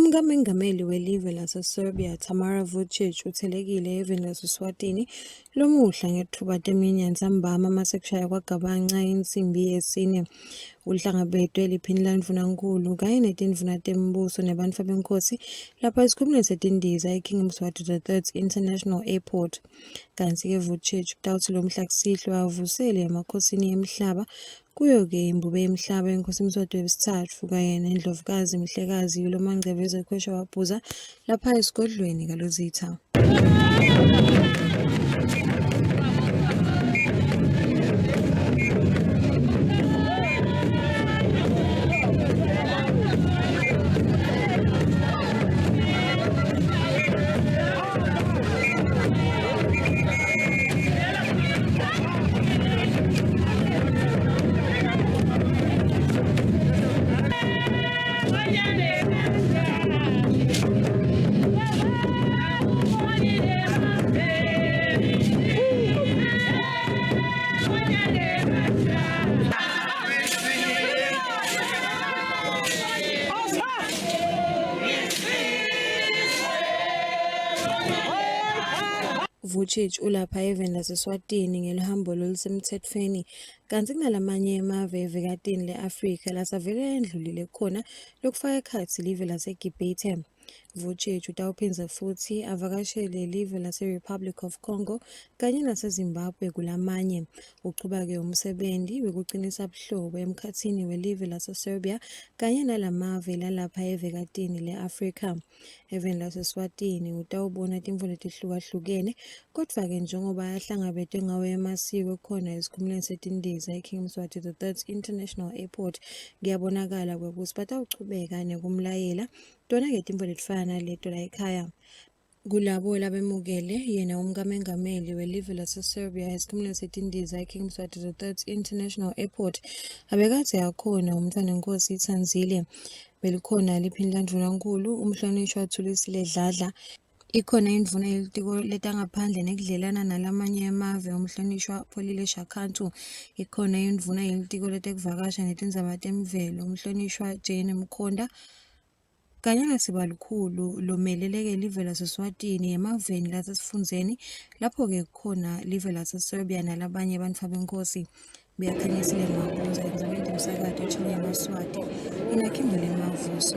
Umkamengameli welive laseSerbia Tamara Vučić uthelekile eveni laseSwatini lomuhla ngethuba teminye entsambama masekushaya kwagabhanca insimbi yesine. Uhlangabetwe liphini landvunankulu kanye netindvuna tembuso nebantfu benkosi lapha esikhumulweni setindiza eKing Mswati III International Airport. Kanti-ke Vučić utawutsi lo mhla kusihlwa avusele emakhosini emhlaba kuyo-ke imbube yemhlaba yenkosi Mswati wesithatfu kanye nendlovukazi Mhlekazi uLomangcebe wezokhwesha wabhuza lapha esigodlweni kaLozitha. Vučić ulapha eveni laseSwatini ngelihambo lolusemtsetfweni kanti kunalamanye emave evekatini le-Afrika lasavele endlulile khona lokufaka ekhatsi live laseGibhithe. Vučić utawuphindze futhi avakashele live lase-Republic of Congo kanye naseZimbabwe kulamanye. Uchuba-ke umsebenti wekucinisa buhlobo emkhatsini welive laseSerbia kanye nalamave lalapha evekatini le-Afrika. Eveni laseSwatini utawubona timvo letihlukahlukene kodvwa-ke njengoba yahlangabetwe ngawo emasiko khona esikhumulweni setindiza eKing Mswati III International Airport kuyabonakala kwekutsi batawuchubeka nekumlayela tona-ke timvo letifana naleto la ekhaya. Kulabo labemukele yena umkamengameli welive laseSerbia esikhumulweni setindiza eKing Mswati III International Airport abekadze akhona umntfanenkosi Tsandzile. Belikhona liphini landvunankulu umhlonishwa Thulisile Dladla. Ikhona indvuna yelitiko letangaphandle nekudlelana nalamanye emave umhlonishwa Pholile Shakanthu. Ikhona indvuna yelitiko letekuvakasha netindzaba temvelo umhlonishwa Jane Mkhonda. Kanye nesibalukhulu lomeleleke live laseSwatini emaveni lasesifundзeni lapho-ke khona live laseSerbia nalabanye bantfu benkosi. Biyakhanyisile Mabuza, Elizabeth Msakato, Chile Maswati, Ina Kimberly Mavuso.